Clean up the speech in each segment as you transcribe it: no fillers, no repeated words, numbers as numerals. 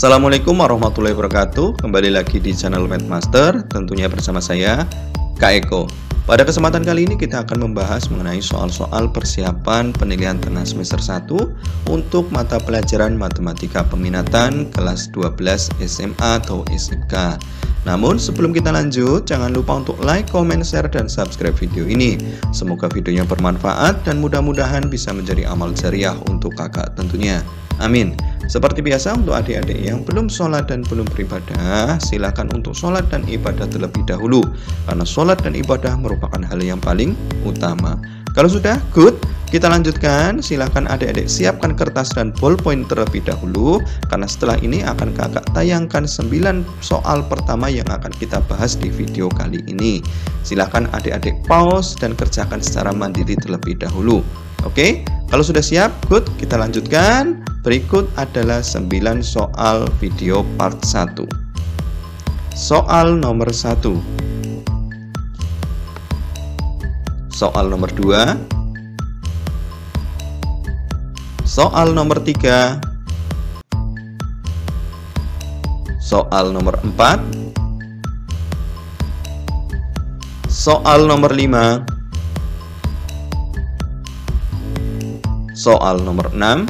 Assalamualaikum warahmatullahi wabarakatuh. Kembali lagi di channel Mathmaster, tentunya bersama saya, Kak Eko. Pada kesempatan kali ini kita akan membahas mengenai soal-soal persiapan penilaian tengah semester 1 untuk mata pelajaran matematika peminatan kelas 12 SMA atau SMK. Namun sebelum kita lanjut, jangan lupa untuk like, comment, share, dan subscribe video ini. Semoga videonya bermanfaat dan mudah-mudahan bisa menjadi amal jariah untuk kakak tentunya. Amin. Seperti biasa, untuk adik-adik yang belum sholat dan belum beribadah, silakan untuk sholat dan ibadah terlebih dahulu, karena sholat dan ibadah merupakan hal yang paling utama. Kalau sudah, good, kita lanjutkan. Silakan adik-adik siapkan kertas dan ballpoint terlebih dahulu, karena setelah ini akan kakak tayangkan 9 soal pertama yang akan kita bahas di video kali ini. Silakan adik-adik pause dan kerjakan secara mandiri terlebih dahulu. Oke, kalau sudah siap, good, kita lanjutkan. Berikut adalah 9 soal video part 1. Soal nomor 1. Soal nomor 2. Soal nomor 3. Soal nomor 4. Soal nomor 5. Soal nomor 6.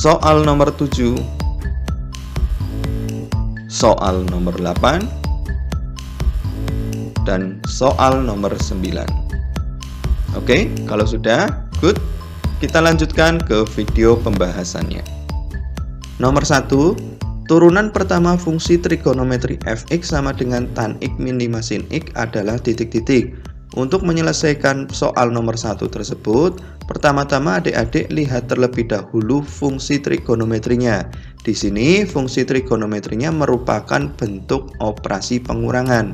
Soal nomor 7. Soal nomor 8. Dan soal nomor 9. Oke, kalau sudah, good, kita lanjutkan ke video pembahasannya. Nomor 1, turunan pertama fungsi trigonometri fx sama dengan tan x min 5 sin x adalah titik-titik. Untuk menyelesaikan soal nomor 1 tersebut, pertama-tama adik-adik lihat terlebih dahulu fungsi trigonometrinya. Di sini fungsi trigonometrinya merupakan bentuk operasi pengurangan.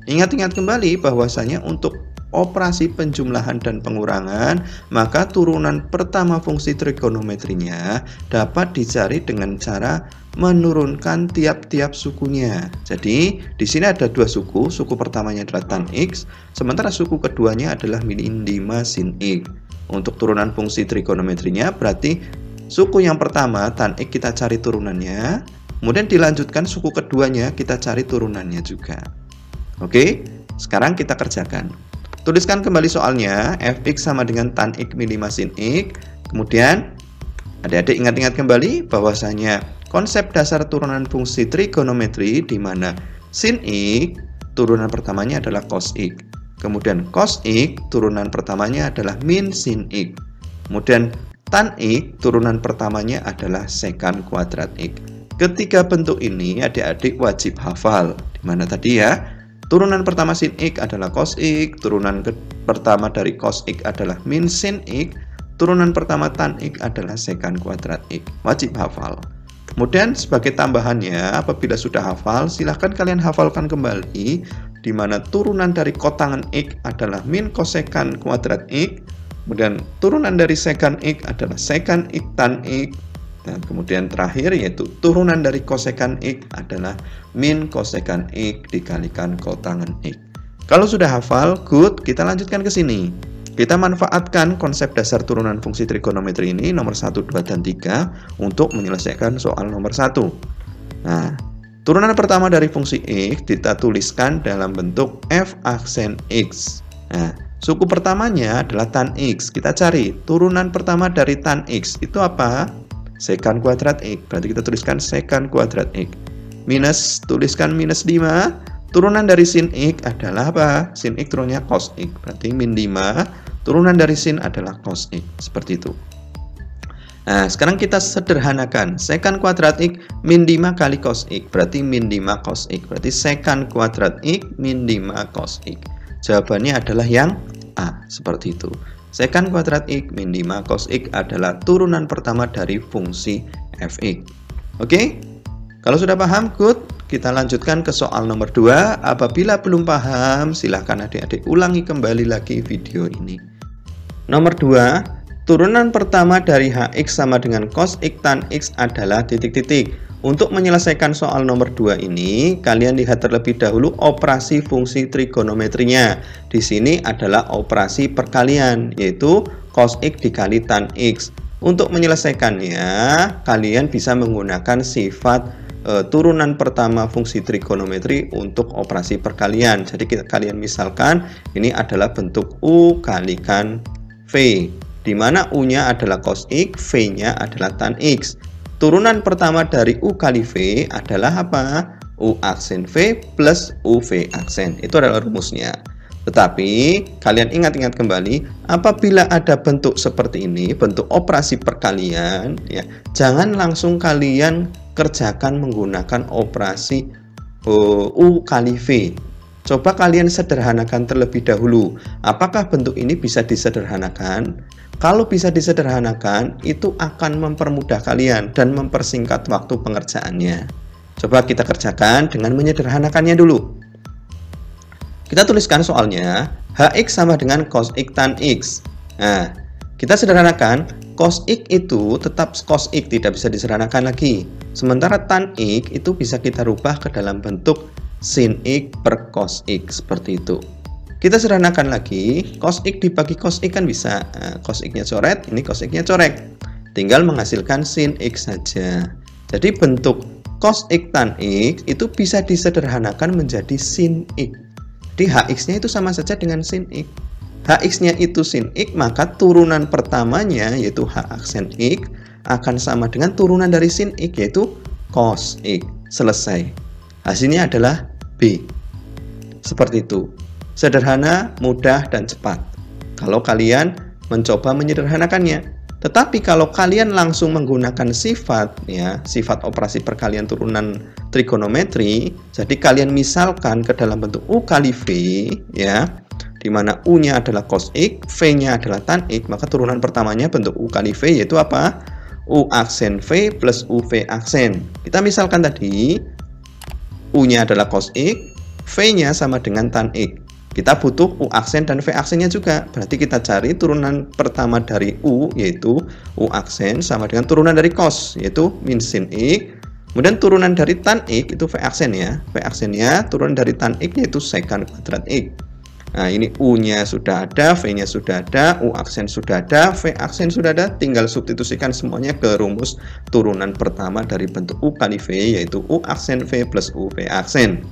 Ingat-ingat kembali bahwasanya untuk operasi penjumlahan dan pengurangan, maka turunan pertama fungsi trigonometrinya dapat dicari dengan cara menurunkan tiap-tiap sukunya. Jadi di sini ada dua suku. Suku pertamanya adalah tan x, sementara suku keduanya adalah min 5 sin x. Untuk turunan fungsi trigonometrinya berarti suku yang pertama tan x kita cari turunannya, kemudian dilanjutkan suku keduanya kita cari turunannya juga. Oke, sekarang kita kerjakan. Tuliskan kembali soalnya, fx sama dengan tan x min 5 sin x. Kemudian adik-adik ingat-ingat kembali bahwasanya konsep dasar turunan fungsi trigonometri di mana sin x turunan pertamanya adalah cos x. Kemudian cos x turunan pertamanya adalah min sin x. Kemudian tan x turunan pertamanya adalah secant kuadrat x. Ketiga bentuk ini adik-adik wajib hafal. Di mana tadi ya? Turunan pertama sin x adalah cos x, turunan pertama dari cos x adalah min sin x, turunan pertama tan x adalah secant kuadrat x. Wajib hafal. Kemudian sebagai tambahannya, apabila sudah hafal, silahkan kalian hafalkan kembali di mana turunan dari kotangan x adalah min kosekant kuadrat x, kemudian turunan dari secant x adalah secant x tan x, dan kemudian terakhir yaitu turunan dari kosekant x adalah min kosekant x dikalikan kotangan x. Kalau sudah hafal, good, kita lanjutkan ke sini. Kita manfaatkan konsep dasar turunan fungsi trigonometri ini nomor 1, 2, dan 3 untuk menyelesaikan soal nomor 1. Nah, turunan pertama dari fungsi x kita tuliskan dalam bentuk f aksen x. Nah, suku pertamanya adalah tan x. Kita cari turunan pertama dari tan x itu apa? Secant kuadrat x. Berarti kita tuliskan secant kuadrat x. Minus, tuliskan minus 5. Turunan dari sin x adalah apa? Sin x turunnya cos x. Berarti min 5. Turunan dari sin adalah cos x. Seperti itu. Nah, sekarang kita sederhanakan. Secant kuadrat x min 5 kali cos x. Berarti min 5 cos x. Berarti secant kuadrat x min 5 cos x. Jawabannya adalah yang A. Seperti itu. Secant kuadrat x min 5 cos x adalah turunan pertama dari fungsi fx. Oke? Kalau sudah paham, good. Kita lanjutkan ke soal nomor 2. Apabila belum paham, silahkan adik-adik ulangi kembali lagi video ini. Nomor 2, turunan pertama dari hx sama dengan cos x tan x adalah titik-titik. Untuk menyelesaikan soal nomor 2 ini, kalian lihat terlebih dahulu operasi fungsi trigonometrinya. Di sini adalah operasi perkalian, yaitu cos x dikali tan x. Untuk menyelesaikannya, kalian bisa menggunakan sifat turunan pertama fungsi trigonometri untuk operasi perkalian. Jadi kalian misalkan ini adalah bentuk U kalikan V, di mana U-nya adalah cos X, V-nya adalah tan X. Turunan pertama dari U kali V adalah apa? U aksen V plus UV aksen. Itu adalah rumusnya. Tetapi kalian ingat-ingat kembali, apabila ada bentuk seperti ini, bentuk operasi perkalian, ya, jangan langsung kalian kerjakan menggunakan operasi U kali V. Coba kalian sederhanakan terlebih dahulu. Apakah bentuk ini bisa disederhanakan? Kalau bisa disederhanakan, itu akan mempermudah kalian dan mempersingkat waktu pengerjaannya. Coba kita kerjakan dengan menyederhanakannya dulu. Kita tuliskan soalnya, Hx sama dengan cos X tan X. Nah, kita sederhanakan, cos X itu tetap cos X, tidak bisa disederhanakan lagi. Sementara tan X itu bisa kita rubah ke dalam bentuk sin X per cos X, seperti itu. Kita sederhanakan lagi, cos X dibagi cos X kan bisa. Nah, cos X-nya coret, ini cos X-nya corek. Tinggal menghasilkan sin X saja. Jadi bentuk cos X tan X itu bisa disederhanakan menjadi sin X. Jadi Hx-nya itu sama saja dengan sin X. Hx-nya itu sin X, maka turunan pertamanya yaitu H aksen X akan sama dengan turunan dari sin X yaitu cos X. Selesai. Hasilnya adalah B. Seperti itu. Sederhana, mudah, dan cepat. Kalau kalian mencoba menyederhanakannya. Tetapi kalau kalian langsung menggunakan sifat, ya, sifat operasi perkalian turunan trigonometri, jadi kalian misalkan ke dalam bentuk U kali V, ya, di mana U-nya adalah cos X, V-nya adalah tan X, maka turunan pertamanya bentuk U kali V yaitu apa? U aksen V plus UV aksen. Kita misalkan tadi, U-nya adalah cos X, V-nya sama dengan tan X. Kita butuh U aksen dan V aksennya juga. Berarti kita cari turunan pertama dari U, yaitu U aksen sama dengan turunan dari cos, yaitu min sin X. Kemudian turunan dari tan X itu V aksen ya. V aksennya turunan dari tan X yaitu secant kuadrat X. Nah, ini U-nya sudah ada, V-nya sudah ada, U aksen sudah ada, V aksen sudah ada. Tinggal substitusikan semuanya ke rumus turunan pertama dari bentuk U kali V, yaitu U aksen V plus UV aksen.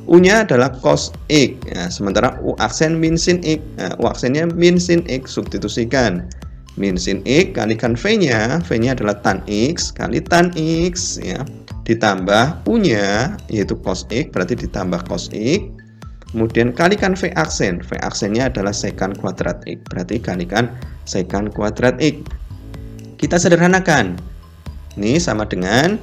U-nya adalah cos X, ya, sementara U aksen min sin X. Nah, U aksennya min sin X, substitusikan. Min sin X kalikan V-nya adalah tan X kali tan X, ya, ditambah U-nya yaitu cos X, berarti ditambah cos X. Kemudian kalikan V aksen. V aksennya adalah secant kuadrat X, berarti kalikan secant kuadrat X. Kita sederhanakan. Ini sama dengan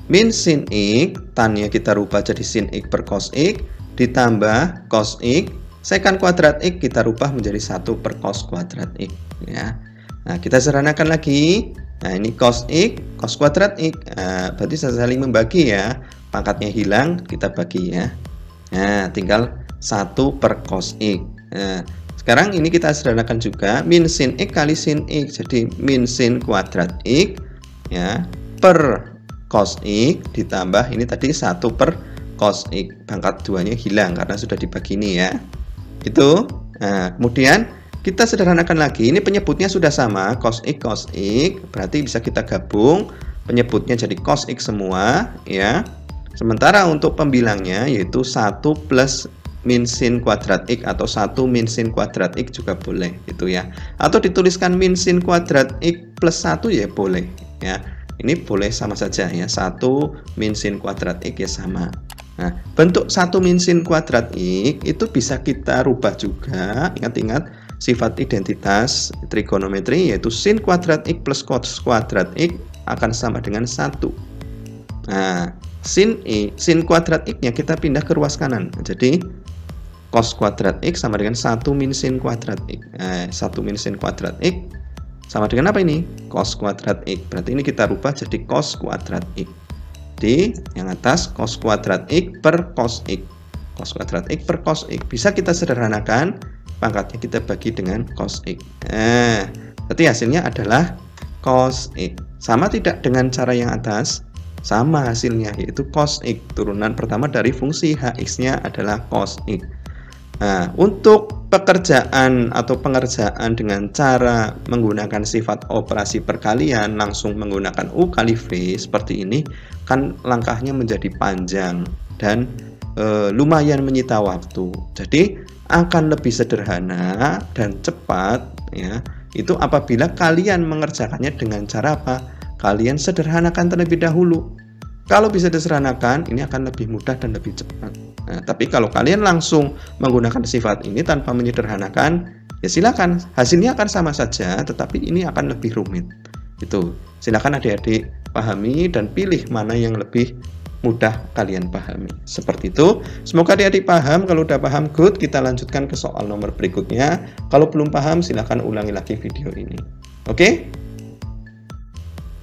min sin X, tan-nya kita rubah jadi sin X per cos X, ditambah cos X, secant kuadrat X kita rubah menjadi 1 per cos kuadrat X, ya. Nah, kita sederhanakan lagi. Nah, ini cos X, cos kuadrat X, berarti saling membagi ya. Pangkatnya hilang, kita bagi ya. Nah, tinggal 1 per cos X. Nah, sekarang ini kita sederhanakan juga, min sin X kali sin X, jadi min sin kuadrat X, ya, per cos X ditambah ini tadi 1 per cos X, pangkat 2-nya hilang karena sudah dibagi ini ya. Itu. Nah, kemudian kita sederhanakan lagi. Ini penyebutnya sudah sama, cos X, berarti bisa kita gabung penyebutnya jadi cos X semua ya. Sementara untuk pembilangnya yaitu 1 plus min sin kuadrat X atau 1 min sin kuadrat X juga boleh gitu ya. Atau dituliskan min sin kuadrat X plus 1 ya boleh ya. Ini boleh sama saja ya, 1 min sin kuadrat X ya sama. Nah, bentuk 1 min sin kuadrat X itu bisa kita rubah juga. Ingat-ingat sifat identitas trigonometri yaitu sin kuadrat X plus cos kuadrat X akan sama dengan 1. Nah, sin kuadrat X-nya kita pindah ke ruas kanan. Jadi cos kuadrat X sama dengan 1 min sin kuadrat X. 1 min sin kuadrat X sama dengan apa ini? Cos kuadrat X. Berarti ini kita rubah jadi cos kuadrat X. Di yang atas cos kuadrat X per cos X. Cos kuadrat X per cos X. Bisa kita sederhanakan, pangkatnya kita bagi dengan cos X. Nah, berarti hasilnya adalah cos X. Sama tidak dengan cara yang atas? Sama hasilnya, yaitu cos X. Turunan pertama dari fungsi Hx-nya adalah cos X. Nah, untuk pekerjaan atau pengerjaan dengan cara menggunakan sifat operasi perkalian langsung menggunakan U kali V seperti ini, kan langkahnya menjadi panjang dan lumayan menyita waktu. Jadi akan lebih sederhana dan cepat ya, itu apabila kalian mengerjakannya dengan cara apa? Kalian sederhanakan terlebih dahulu. Kalau bisa disederhanakan, ini akan lebih mudah dan lebih cepat. Nah, tapi kalau kalian langsung menggunakan sifat ini tanpa menyederhanakan, ya silakan, hasilnya akan sama saja, tetapi ini akan lebih rumit. Itu, silakan adik-adik pahami dan pilih mana yang lebih mudah kalian pahami. Seperti itu. Semoga adik-adik paham. Kalau udah paham, good. Kita lanjutkan ke soal nomor berikutnya. Kalau belum paham, silakan ulangi lagi video ini. Oke?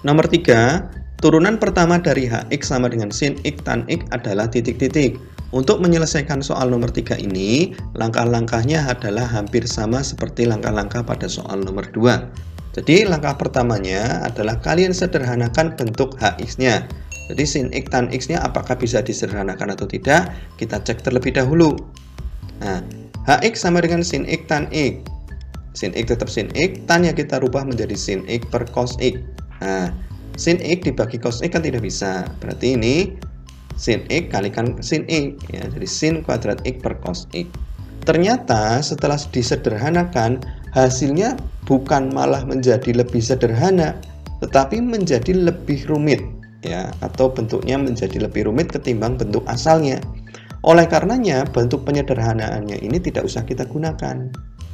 Nomor 3. Turunan pertama dari Hx sama dengan sin X tan X adalah titik-titik. Untuk menyelesaikan soal nomor 3 ini, langkah-langkahnya adalah hampir sama seperti langkah-langkah pada soal nomor 2. Jadi langkah pertamanya adalah kalian sederhanakan bentuk Hx-nya. Jadi sin X tan X-nya apakah bisa disederhanakan atau tidak, kita cek terlebih dahulu. Nah, Hx sama dengan sin X tan X. Sin X tetap sin X, tan-nya kita rubah menjadi sin X per cos X. Nah, sin X dibagi cos X kan tidak bisa. Berarti ini sin X kalikan sin X ya, jadi sin kuadrat X per cos X. Ternyata setelah disederhanakan, hasilnya bukan malah menjadi lebih sederhana, tetapi menjadi lebih rumit ya, atau bentuknya menjadi lebih rumit ketimbang bentuk asalnya. Oleh karenanya bentuk penyederhanaannya ini tidak usah kita gunakan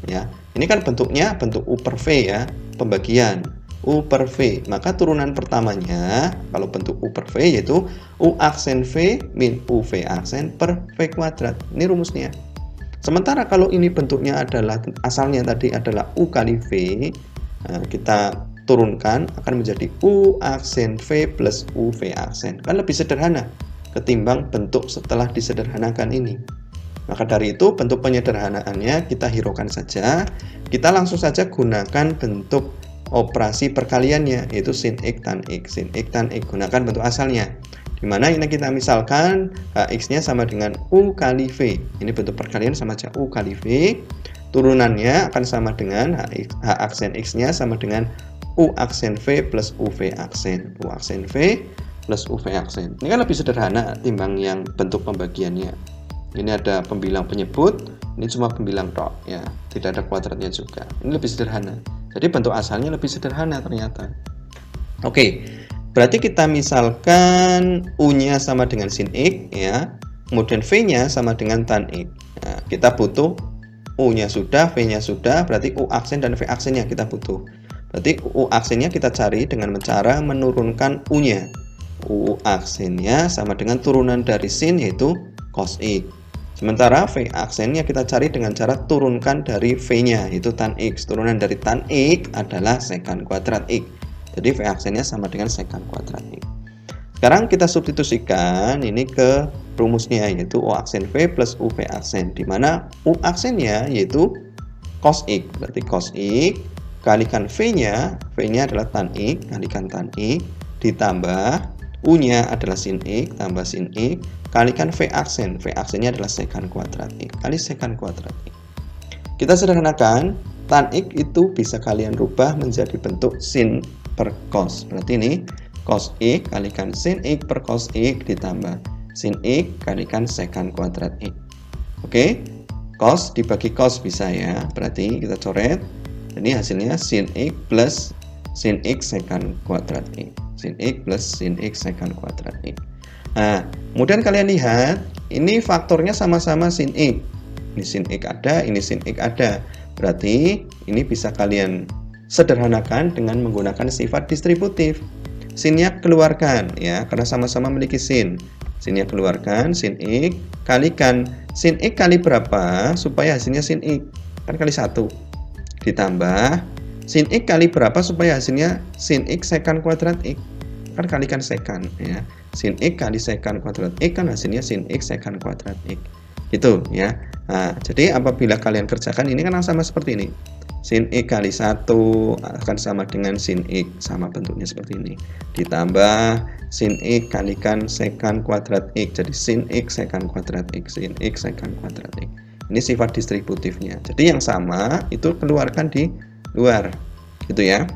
ya. Ini kan bentuknya bentuk U per V ya, pembagian U per V, maka turunan pertamanya kalau bentuk U per V yaitu U aksen V min UV aksen per V kuadrat. Ini rumusnya. Sementara kalau ini bentuknya adalah asalnya tadi adalah U kali V, kita turunkan akan menjadi U aksen V plus UV aksen. Kan lebih sederhana ketimbang bentuk setelah disederhanakan ini. Maka dari itu bentuk penyederhanaannya kita hiraukan saja. Kita langsung saja gunakan bentuk operasi perkaliannya yaitu sin X tan X. Sin X tan X gunakan bentuk asalnya, dimana ini kita misalkan Hx-nya sama dengan U kali V. Ini bentuk perkalian sama aja U kali V. Turunannya akan sama dengan H aksen X-nya sama dengan U aksen V plus UV aksen. U aksen V plus UV aksen. Ini kan lebih sederhana timbang yang bentuk pembagiannya. Ini ada pembilang penyebut, ini cuma pembilang tok ya, tidak ada kuadratnya juga. Ini lebih sederhana. Jadi bentuk asalnya lebih sederhana ternyata. Oke, berarti kita misalkan U-nya sama dengan sin X ya, kemudian V-nya sama dengan tan X. Nah, kita butuh U-nya sudah, V-nya sudah, berarti U aksen dan V aksennya kita butuh. Berarti U aksennya kita cari dengan cara menurunkan U-nya. U aksennya sama dengan turunan dari sin yaitu cos X. Sementara V aksennya kita cari dengan cara turunkan dari V-nya yaitu tan X. Turunan dari tan X adalah sekant kuadrat X. Jadi V aksennya sama dengan sekant kuadrat X. Sekarang kita substitusikan ini ke rumusnya yaitu U aksen V plus UV aksen, di mana U aksennya yaitu cos X. Berarti cos X kalikan V-nya, V-nya adalah tan X kalikan tan X, ditambah U-nya adalah sin X tambah sin X kalikan V aksen. V aksennya adalah sekant kuadrat X kali sekant kuadrat X. Kita sederhanakan, tan X itu bisa kalian rubah menjadi bentuk sin per cos. Berarti ini cos X kalikan sin X per cos X ditambah sin X kalikan sekant kuadrat X. Oke, cos dibagi cos bisa ya. Berarti kita coret. Ini hasilnya sin X plus sin X sekant kuadrat X. Sin X plus sin X sekant kuadrat X. Nah, kemudian kalian lihat, ini faktornya sama-sama sin X. Ini sin X ada, ini sin X ada. Berarti ini bisa kalian sederhanakan dengan menggunakan sifat distributif. Sinnya keluarkan ya, karena sama-sama memiliki sin. Sinnya keluarkan, sin X kalikan sin X kali berapa supaya hasilnya sin X? Kan kali 1. Ditambah sin X kali berapa supaya hasilnya sin X sekant kuadrat X? Kan kalikan sekant ya. Sin X kali sekant kuadrat X kan hasilnya sin X sekant kuadrat X. Gitu ya. Nah, jadi apabila kalian kerjakan ini kan sama seperti ini. Sin X kali 1 akan sama dengan sin X, sama bentuknya seperti ini. Ditambah sin X kalikan sekant kuadrat X, jadi sin X sekant kuadrat X, sin X sekant kuadrat X. Ini sifat distributifnya. Jadi yang sama itu keluarkan di luar, gitu ya.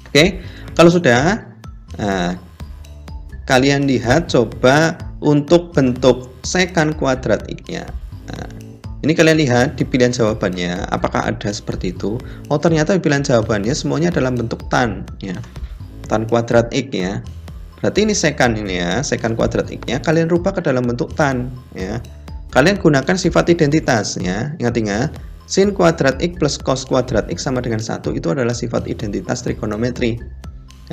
Oke, kalau sudah, kalian lihat coba untuk bentuk secant kuadrat X-nya. Ini kalian lihat di pilihan jawabannya, apakah ada seperti itu? Oh, ternyata di pilihan jawabannya semuanya dalam bentuk tan, ya. Tan kuadrat X ya. Berarti ini secant ini ya, secant kuadrat X-nya kalian rubah ke dalam bentuk tan, ya. Kalian gunakan sifat identitas ya. Ingat-ingat, sin kuadrat X plus cos kuadrat X sama dengan 1 itu adalah sifat identitas trigonometri.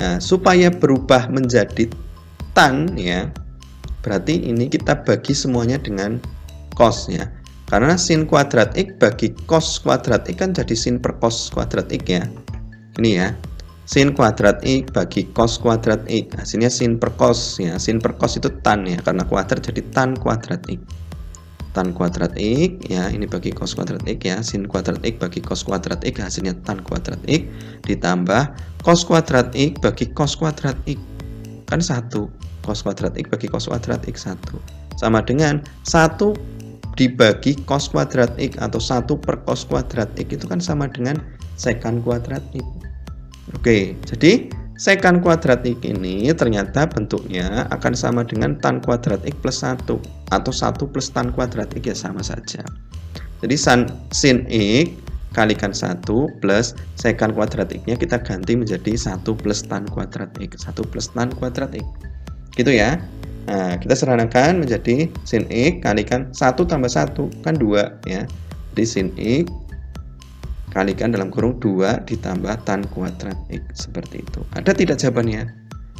Nah, supaya berubah menjadi tan ya, berarti ini kita bagi semuanya dengan cos ya. Karena sin kuadrat X bagi cos kuadrat X kan jadi sin per cos kuadrat X ya. Ini ya. Sin kuadrat X bagi cos kuadrat X, hasilnya sin per cos ya. Sin per cos itu tan ya, karena kuadrat jadi tan kuadrat X. Tan kuadrat X ya, ini bagi cos kuadrat X ya. Sin kuadrat X bagi cos kuadrat X, hasilnya tan kuadrat X, ditambah cos kuadrat X bagi cos kuadrat X, kan 1. Cos kuadrat X bagi cos kuadrat X 1 sama dengan 1 dibagi cos kuadrat X atau 1 per cos kuadrat X itu kan sama dengan secant kuadrat X. Oke, jadi secant kuadrat X ini ternyata bentuknya akan sama dengan tan kuadrat X plus 1 atau 1 plus tan kuadrat X ya, sama saja. Jadi sin X kalikan 1 plus secant kuadrat X nya kita ganti menjadi 1 plus tan kuadrat X, 1 plus tan kuadrat X, gitu ya. Nah, kita sederhanakan menjadi sin X kalikan 1 tambah 1 kan 2 ya. Jadi sin X kalikan dalam kurung 2 ditambah tan kuadrat X, seperti itu. Ada tidak jawabannya?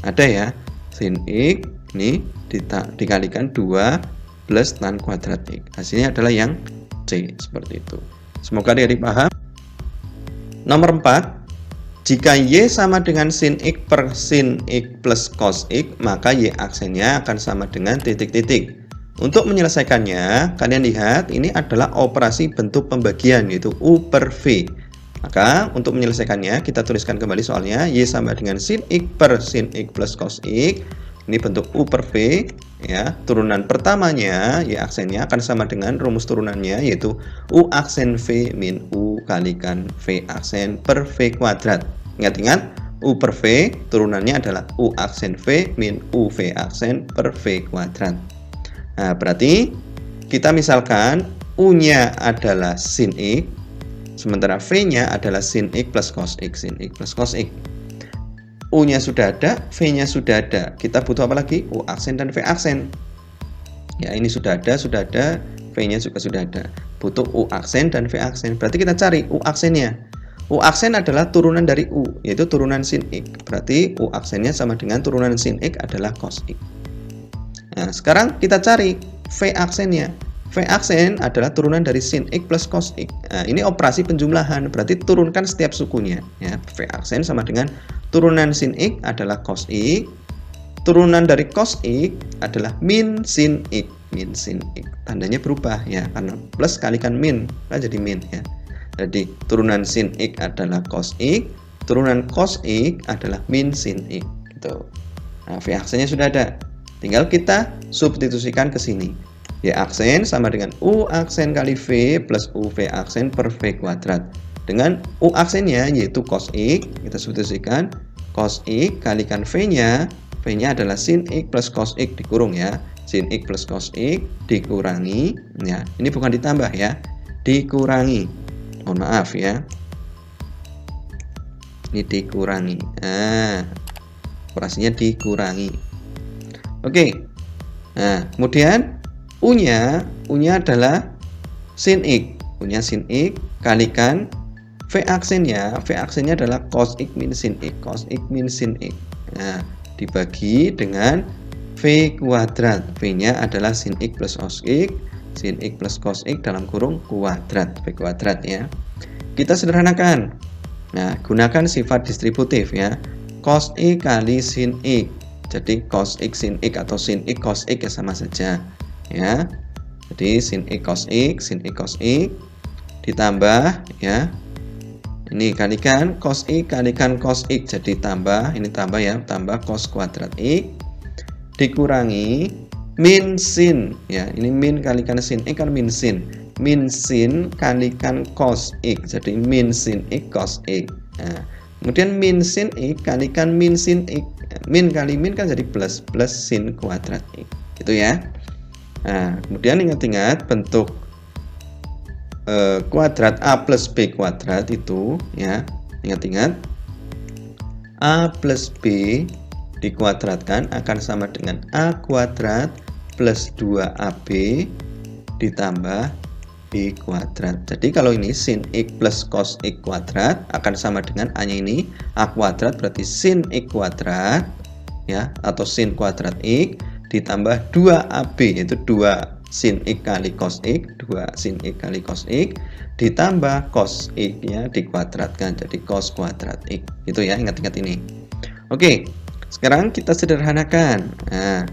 Ada ya. Sin X ini dikalikan 2 plus tan kuadrat X. Hasilnya adalah yang C, seperti itu. Semoga adik-adik paham. Nomor 4, jika Y sama dengan sin X per sin X plus cos X, maka Y aksennya akan sama dengan titik-titik. Untuk menyelesaikannya, kalian lihat ini adalah operasi bentuk pembagian, yaitu U per V. Maka untuk menyelesaikannya, kita tuliskan kembali soalnya. Y sama dengan sin X per sin X plus cos X. Ini bentuk U per V. Ya, turunan pertamanya, Y aksennya akan sama dengan rumus turunannya, yaitu U aksen V min U kalikan V aksen per V kuadrat. Ingat-ingat, U per V turunannya adalah U aksen V min U V aksen per V kuadrat. Nah, berarti kita misalkan U-nya adalah sin X, sementara V-nya adalah sin X plus cos X, sin X plus cos X. U-nya sudah ada, V-nya sudah ada. Kita butuh apa lagi? U aksen dan V aksen. Ya, ini sudah ada, V-nya juga sudah ada. Butuh U aksen dan V aksen. Berarti kita cari U aksennya. U aksen adalah turunan dari U, yaitu turunan sin X. Berarti U aksennya sama dengan turunan sin X adalah cos X. Nah, sekarang kita cari V aksennya. V aksen adalah turunan dari sin X plus cos X. Nah, ini operasi penjumlahan, berarti turunkan setiap sukunya. Ya, V aksen sama dengan turunan sin X adalah cos X. Turunan dari cos X adalah min sin X. Min sin X. Tandanya berubah ya, karena plus kalikan min, nah, jadi min ya. Jadi turunan sin X adalah cos X, turunan cos X adalah min sin X. Gitu. Nah, V aksennya sudah ada. Tinggal kita substitusikan ke sini. Y aksen sama dengan U aksen kali V plus UV aksen per V kuadrat. Dengan U aksennya yaitu cos X, kita substitusikan cos X kalikan V-nya. V-nya adalah sin X plus cos X dikurung ya. Sin X plus cos X dikurangi. Ya, ini bukan ditambah ya. Dikurangi. Mohon maaf ya. Ini dikurangi. Nah, operasinya dikurangi. Oke, nah kemudian U-nya adalah sin X, U-nya sin X kalikan V aksennya adalah cos X min sin X, cos X min sin X. Nah, dibagi dengan V kuadrat, V-nya adalah sin X plus cos X, sin X plus cos X dalam kurung kuadrat, V kuadrat ya. Kita sederhanakan, nah gunakan sifat distributif ya, cos X kali sin X. Jadi cos X sin X atau sin X cos X ya sama saja ya. Jadi sin X cos X, sin X cos X ditambah ya. Ini kalikan cos X kalikan cos X, jadi tambah, ini tambah ya, tambah cos kuadrat X dikurangi min sin ya. Ini min kalikan sin X kan min sin. min sin kalikan cos X. Jadi min sin X cos X. Nah, kemudian min sin X kalikan min sin X. Min kali min kan jadi plus sin kuadrat X. Gitu ya. Nah, kemudian ingat-ingat bentuk kuadrat A plus B kuadrat itu ya. Ingat-ingat A plus B dikuadratkan akan sama dengan A kuadrat plus 2AB ditambah B kuadrat. Jadi kalau ini sin X plus cos X kuadrat akan sama dengan A-nya ini A kuadrat, berarti sin X kuadrat ya, atau sin kuadrat X ditambah 2AB, yaitu 2 sin X kali cos X, 2 sin X kali cos X ditambah cos X ya, dikuadratkan jadi cos kuadrat X. Gitu ya, ingat-ingat ini. Oke, sekarang kita sederhanakan. Nah,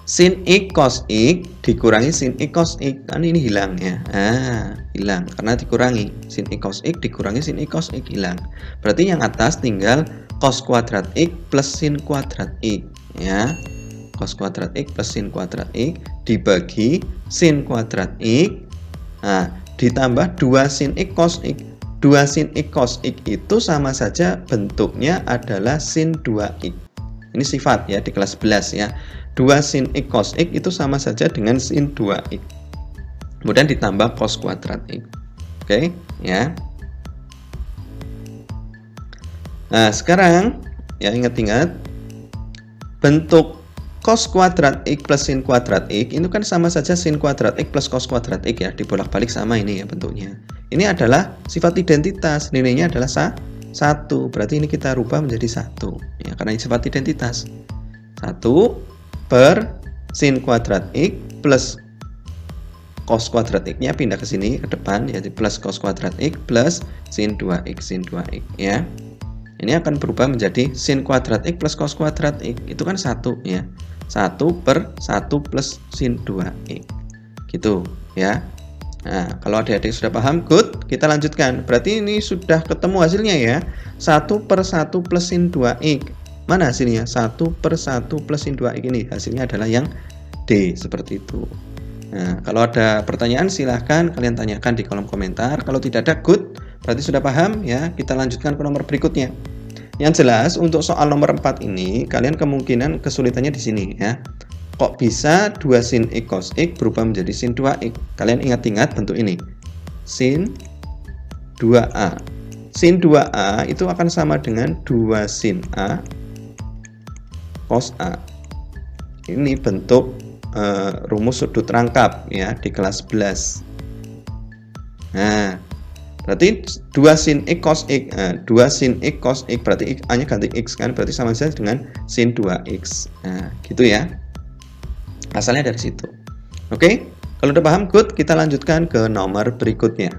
sin X cos X dikurangi sin X cos X, kan ini hilang ya. Hilang karena dikurangi. Sin X cos X dikurangi sin X cos X, hilang. Berarti yang atas tinggal cos kuadrat X plus sin kuadrat X ya. Cos kuadrat X plus sin kuadrat X dibagi sin kuadrat X, nah, ditambah 2 sin X cos X. 2 sin X cos X itu sama saja bentuknya adalah sin 2X. Ini sifat ya di kelas 11 ya. 2 sin X cos X itu sama saja dengan sin 2X. Kemudian ditambah cos kuadrat X. Oke ya. Nah, sekarang ya ingat-ingat bentuk cos kuadrat X plus sin kuadrat X itu kan sama saja sin kuadrat X plus cos kuadrat X ya, dibolak-balik sama ini ya bentuknya. Ini adalah sifat identitas, nilainya adalah 1. Berarti ini kita rubah menjadi 1 ya, karena ini sifat identitas. 1 per sin kuadrat X plus cos kuadrat X-nya pindah ke sini ke depan, yaitu plus cos kuadrat X plus sin 2X ya. Ini akan berubah menjadi sin kuadrat X plus cos kuadrat X. Itu kan 1 ya. 1 per 1 plus sin 2X. Gitu ya. Nah, kalau adik-adik sudah paham, good. Kita lanjutkan. Berarti ini sudah ketemu hasilnya ya. 1 per 1 plus sin 2X. Mana hasilnya? 1 per 1 plus sin 2X ini. Hasilnya adalah yang D. Seperti itu. Nah, kalau ada pertanyaan silahkan kalian tanyakan di kolom komentar. Kalau tidak ada, good. Berarti sudah paham ya. Kita lanjutkan ke nomor berikutnya. Yang jelas untuk soal nomor 4 ini kalian kemungkinan kesulitannya di sini ya. Kok bisa 2 sin X cos X berubah menjadi sin 2X? Kalian ingat-ingat bentuk ini. Sin 2A. Sin 2A itu akan sama dengan 2 sin A cos A. Ini bentuk rumus sudut rangkap ya di kelas 11. Nah, berarti 2 sin X cos X, 2 sin X cos X berarti A-nya ganti X kan, berarti sama saja dengan sin 2X. Nah, gitu ya. Asalnya dari situ. Oke, kalau udah paham, good. Kita lanjutkan ke nomor berikutnya.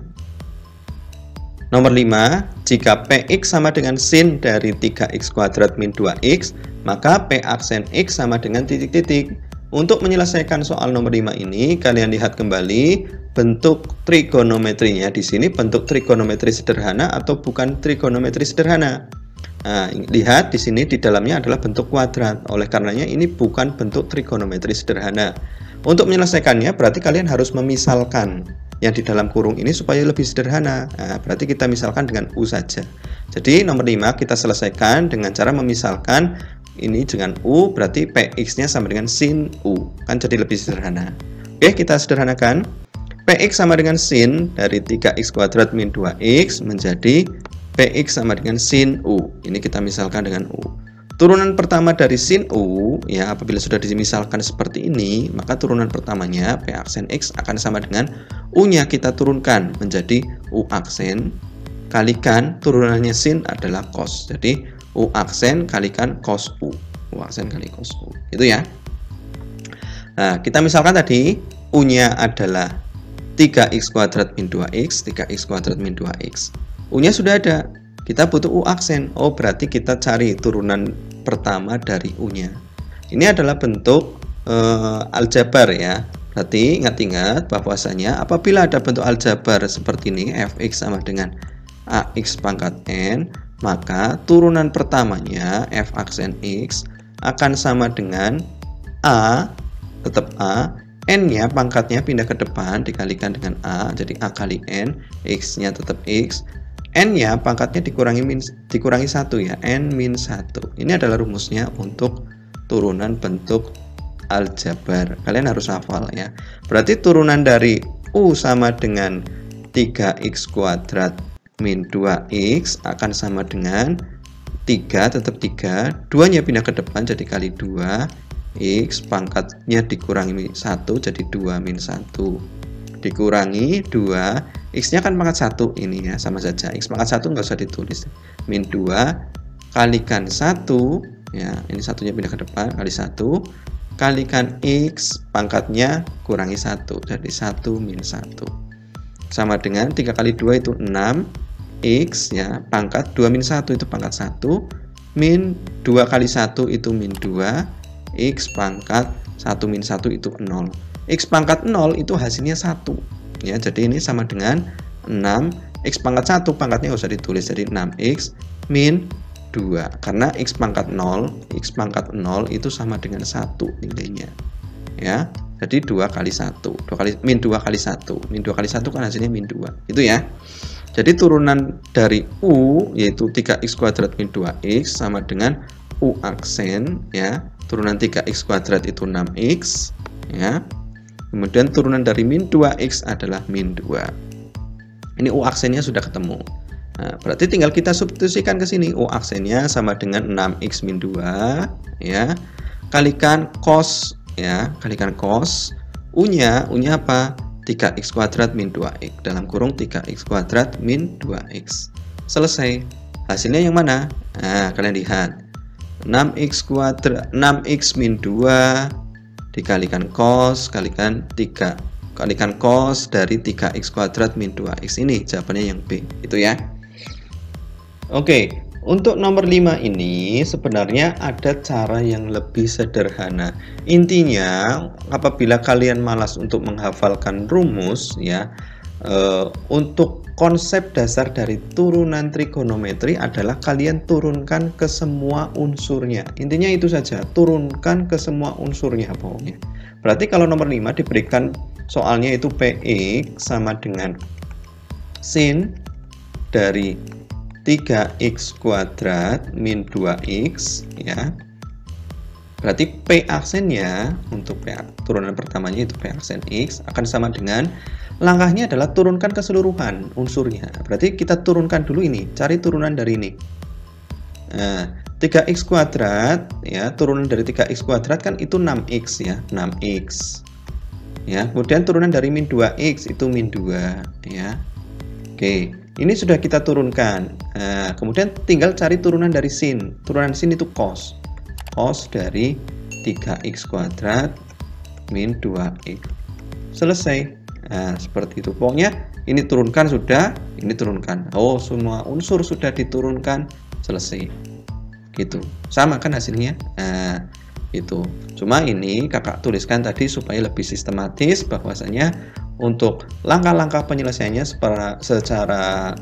Nomor 5, jika Px sama dengan sin dari 3x kuadrat min 2x, maka P aksen X sama dengan titik-titik. Untuk menyelesaikan soal nomor 5 ini, kalian lihat kembali bentuk trigonometrinya. Di sini bentuk trigonometri sederhana atau bukan trigonometri sederhana. Nah, lihat di sini di dalamnya adalah bentuk kuadrat. Oleh karenanya ini bukan bentuk trigonometri sederhana. Untuk menyelesaikannya berarti kalian harus memisalkan yang di dalam kurung ini supaya lebih sederhana. Nah, berarti kita misalkan dengan U saja. Jadi nomor 5 kita selesaikan dengan cara memisalkan ini dengan U, berarti Px-nya sama dengan sin U. Kan jadi lebih sederhana. Oke, kita sederhanakan. Px sama dengan sin dari 3x kuadrat min 2x menjadi Px sama dengan sin U. Ini kita misalkan dengan U. Turunan pertama dari sin U, ya apabila sudah dimisalkan seperti ini, maka turunan pertamanya P aksen X akan sama dengan U-nya kita turunkan menjadi U aksen kalikan turunannya sin adalah cos. Jadi U aksen kalikan cos U. U aksen kali cos U. Itu ya. Nah, kita misalkan tadi U-nya adalah 3x kuadrat min 2x, 3x kuadrat min 2x. U-nya sudah ada. Kita butuh U aksen. Oh, berarti kita cari turunan pertama dari U-nya. Ini adalah bentuk aljabar ya. Berarti ingat-ingat bahwasanya apabila ada bentuk aljabar seperti ini, fx sama dengan ax pangkat n, maka turunan pertamanya f aksen x akan sama dengan a, tetap a, N-nya pangkatnya pindah ke depan dikalikan dengan A, jadi A kali N, X-nya tetap X. N-nya pangkatnya dikurangi 1 ya, N min 1. Ini adalah rumusnya untuk turunan bentuk aljabar. Kalian harus hafal ya. Berarti turunan dari U sama dengan 3x kuadrat min 2x akan sama dengan 3, tetap 3. 2-nya pindah ke depan jadi kali 2. X pangkatnya dikurangi 1 jadi 2 min 1 dikurangi 2, X nya kan pangkat 1 ini ya, sama saja, X pangkat 1 nggak usah ditulis, min 2 kalikan 1 ya, ini satunya pindah ke depan kali 1 kalikan X pangkatnya kurangi 1 jadi 1 min 1 sama dengan 3 kali 2 itu 6, X ya pangkat 2 min 1 itu pangkat 1, min 2 kali 1 itu min 2, X pangkat 1 min 1 itu 0. X pangkat 0 itu hasilnya 1 ya, jadi ini sama dengan 6. X pangkat 1 pangkatnya nggak usah ditulis, jadi 6X min 2 karena X pangkat 0 itu sama dengan 1 nilainya ya, jadi 2 kali 1 min 2 kali 1 kan hasilnya min 2 itu ya. Jadi turunan dari U yaitu 3x kuadrat min 2x sama dengan U aksen ya, turunan 3x kuadrat itu 6x ya. Kemudian turunan dari min 2x adalah min 2. Ini U aksennya sudah ketemu. Nah, berarti tinggal kita substitusikan ke sini. U aksennya sama dengan 6x min 2 ya. Kalikan cos ya, kalikan cos. U-nya apa? 3x kuadrat min 2x dalam kurung 3x kuadrat min 2x. Selesai. Hasilnya yang mana? Nah, kalian lihat. 6x kuadrat 6x min 2 dikalikan cos kalikan 3 kalikan cos dari 3x kuadrat min 2x, ini jawabannya yang B itu ya. Oke, untuk nomor 5 ini sebenarnya ada cara yang lebih sederhana. Intinya apabila kalian malas untuk menghafalkan rumus ya, untuk konsep dasar dari turunan trigonometri adalah kalian turunkan ke semua unsurnya. Intinya itu saja, turunkan ke semua unsurnya pokoknya. Berarti kalau nomor 5 diberikan soalnya itu Px sama dengan sin dari 3x kuadrat min 2x ya. Berarti P aksennya untuk P, turunan pertamanya itu P aksen X akan sama dengan, langkahnya adalah turunkan keseluruhan unsurnya. Berarti kita turunkan dulu ini, cari turunan dari ini. Nah, 3x kuadrat ya, turunan dari 3x kuadrat kan itu 6x ya, 6x. Ya, kemudian turunan dari min 2x itu min 2 ya. Oke, ini sudah kita turunkan. Nah, kemudian tinggal cari turunan dari sin. Turunan sin itu cos. Cos dari 3x kuadrat min 2x. Selesai. Nah, seperti itu. Pokoknya ini turunkan sudah, ini turunkan. Oh, semua unsur sudah diturunkan, selesai. Gitu. Sama kan hasilnya? Nah, itu. Cuma ini kakak tuliskan tadi supaya lebih sistematis, bahwasanya untuk langkah-langkah penyelesaiannya secara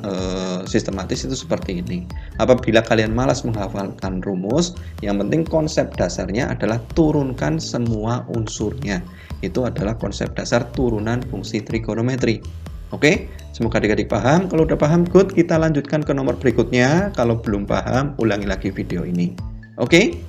sistematis itu seperti ini. Apabila kalian malas menghafalkan rumus, yang penting konsep dasarnya adalah turunkan semua unsurnya. Itu adalah konsep dasar turunan fungsi trigonometri. Oke, semoga adik-adik paham. Kalau udah paham, good, kita lanjutkan ke nomor berikutnya. Kalau belum paham, ulangi lagi video ini. Oke.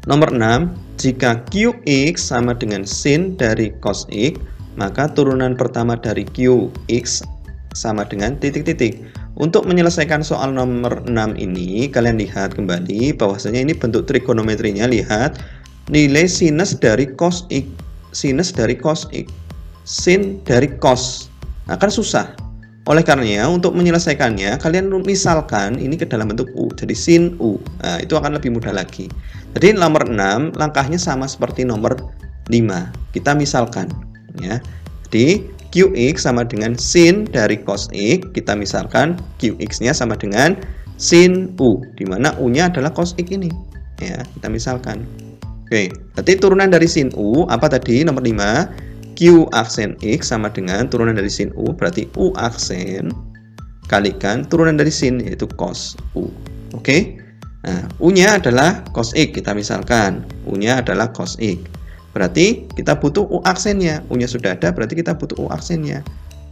Nomor 6, jika Qx sama dengan sin dari cos X, maka turunan pertama dari Qx sama dengan titik-titik. Untuk menyelesaikan soal nomor 6 ini, kalian lihat kembali bahwasanya ini bentuk trigonometrinya. Lihat nilai sinus dari cos X, sinus dari cos X, sin dari cos. Akan susah. Oleh karenanya untuk menyelesaikannya kalian misalkan ini ke dalam bentuk U, jadi sin U. Nah, itu akan lebih mudah lagi. Jadi nomor 6 langkahnya sama seperti nomor 5. Kita misalkan ya. Jadi Qx sama dengan sin dari cos X, kita misalkan Qx-nya sama dengan sin U, di mana U-nya adalah cos X ini. Ya, kita misalkan. Oke, berarti turunan dari sin U apa tadi? Nomor 5. Q aksen X sama dengan turunan dari sin U, berarti U aksen kalikan turunan dari sin, yaitu cos U. Oke. Nah, U-nya adalah cos X, kita misalkan U-nya adalah cos X. berarti kita butuh U aksennya. U-nya sudah ada, berarti kita butuh U aksennya.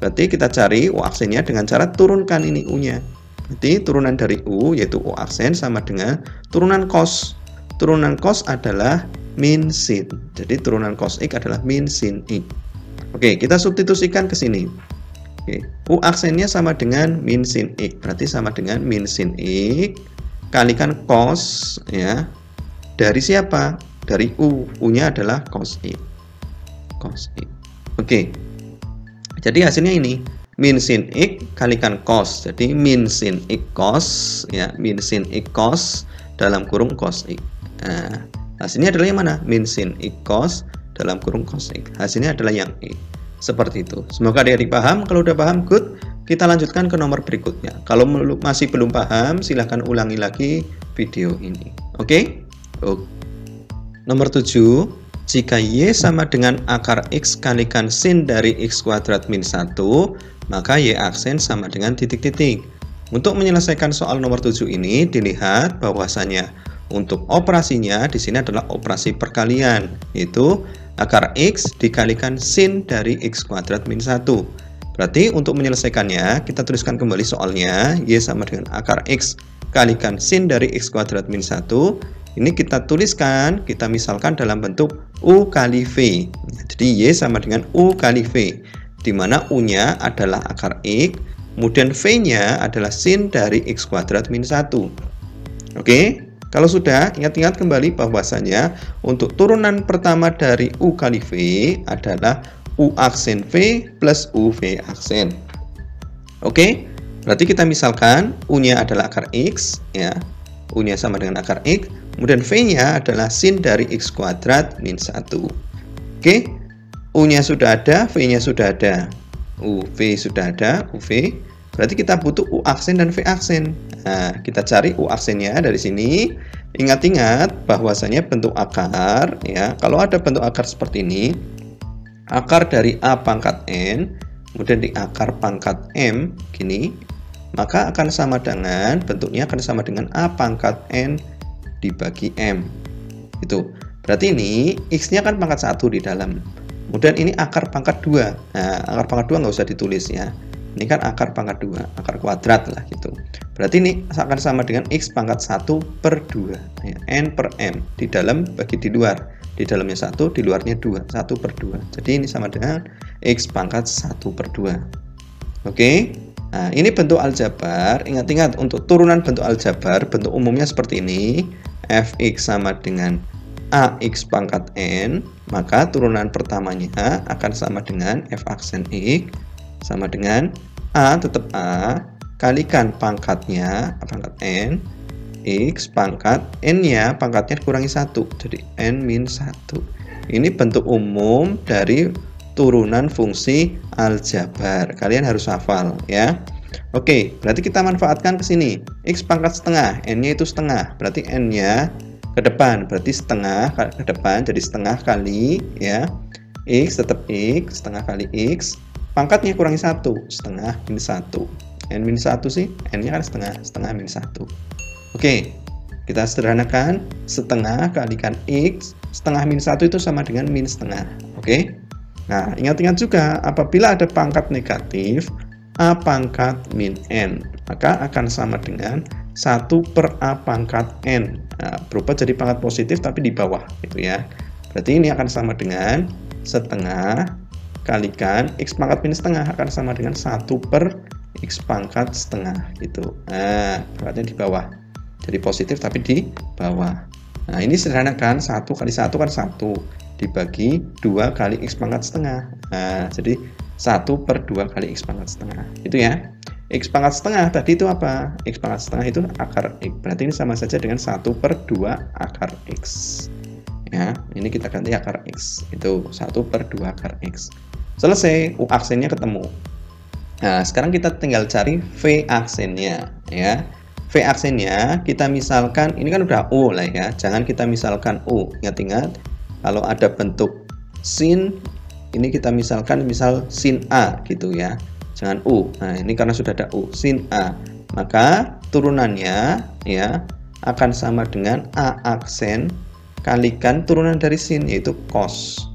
Berarti kita cari U aksennya dengan cara turunkan ini U-nya. Berarti turunan dari U, yaitu U aksen, sama dengan turunan cos. Turunan cos adalah min sin. Jadi turunan cos X adalah min sin X. Oke, kita substitusikan ke sini. Oke, U aksennya sama dengan min sin X. Berarti sama dengan min sin X kalikan cos, ya. Dari siapa? Dari U. U-nya adalah cos X. Cos X. Oke. Jadi hasilnya ini min sin X kalikan cos. Jadi min sin X cos, ya, min sin X cos dalam kurung cos X. Nah, hasilnya adalah yang mana? Min sin X cos dalam kurung cos X. Hasilnya adalah yang E. Seperti itu. Semoga adik-adik paham. Kalau udah paham, good. Kita lanjutkan ke nomor berikutnya. Kalau masih belum paham, silahkan ulangi lagi video ini. Oke? Nomor 7, jika Y sama dengan akar X kalikan sin dari X kuadrat min 1, maka Y aksen sama dengan titik-titik. Untuk menyelesaikan soal nomor 7 ini, dilihat bahwasannya untuk operasinya di sini adalah operasi perkalian, yaitu akar X dikalikan sin dari X kuadrat min 1. Berarti untuk menyelesaikannya, kita tuliskan kembali soalnya, Y sama dengan akar X kalikan sin dari X kuadrat min 1. Ini kita tuliskan, kita misalkan dalam bentuk U kali V. Jadi Y sama dengan U kali V, di mana U-nya adalah akar X, kemudian V-nya adalah sin dari X kuadrat min 1. Oke, kalau sudah, ingat-ingat kembali bahwasanya untuk turunan pertama dari U kali V adalah U aksen V plus UV aksen. Oke, berarti kita misalkan U-nya adalah akar X, ya. U-nya sama dengan akar X, kemudian V-nya adalah sin dari X kuadrat min 1. Oke, U-nya sudah ada, V-nya sudah ada. UV sudah ada, UV. Berarti kita butuh U aksen dan V aksen. Nah, kita cari U aksennya dari sini. Ingat-ingat bahwasanya bentuk akar, ya. Kalau ada bentuk akar seperti ini, akar dari A pangkat N, kemudian di akar pangkat M, gini, maka akan sama dengan, bentuknya akan sama dengan A pangkat N dibagi M. Itu. Berarti ini, X-nya kan pangkat 1 di dalam. Kemudian ini akar pangkat 2. Nah, akar pangkat 2 nggak usah ditulis ya. Ini kan akar pangkat 2, akar kuadrat lah gitu. Berarti ini akan sama dengan X pangkat 1 per 2. Ya, N per M. Di dalam bagi di luar. Di dalamnya 1, di luarnya 2. 1 per 2. Jadi ini sama dengan X pangkat 1 per 2. Oke. Nah, ini bentuk aljabar. Ingat-ingat untuk turunan bentuk aljabar, bentuk umumnya seperti ini. Fx sama dengan AX pangkat N. Maka turunan pertamanya akan sama dengan F aksen X sama dengan A tetap A kalikan pangkatnya pangkat N X pangkat N-nya pangkatnya dikurangi 1, jadi N-1. Ini bentuk umum dari turunan fungsi aljabar. Kalian harus hafal ya. Oke, berarti kita manfaatkan ke sini. X pangkat setengah, N-nya itu setengah. Berarti N-nya ke depan, berarti setengah ke depan, jadi setengah kali ya. X tetap X, setengah kali X. Pangkatnya kurangi 1, setengah min 1. N-1 sih, N-nya kan setengah, setengah min 1. Oke, kita sederhanakan, setengah kalikan X, setengah min 1 itu sama dengan min setengah. Oke, nah ingat-ingat juga, apabila ada pangkat negatif, A pangkat min N, maka akan sama dengan 1 per A pangkat N. Nah, berubah jadi pangkat positif tapi di bawah, gitu ya. Berarti ini akan sama dengan setengah kalikan X pangkat min setengah akan sama dengan 1 per X pangkat setengah gitu. Nah, pangkatnya di bawah. Jadi positif tapi di bawah. Nah, ini sederhanakan, 1 kali 1 kan 1 dibagi 2 kali X pangkat setengah. Nah, jadi 1 per 2 kali X pangkat setengah. Itu ya. X pangkat setengah tadi itu apa? X pangkat setengah itu akar X. Berarti ini sama saja dengan 1 per 2 akar X. Ya, ini kita ganti akar X. Itu 1 per 2 akar X. Selesai, U aksennya ketemu. Nah, sekarang kita tinggal cari V aksennya ya. V aksennya kita misalkan, ini kan udah U lah ya. Jangan kita misalkan U. Ingat-ingat, kalau ada bentuk sin, ini kita misalkan misal sin A gitu ya. Jangan U. Nah, ini karena sudah ada U, sin A. Maka turunannya ya akan sama dengan A aksen kalikan turunan dari sin, yaitu cos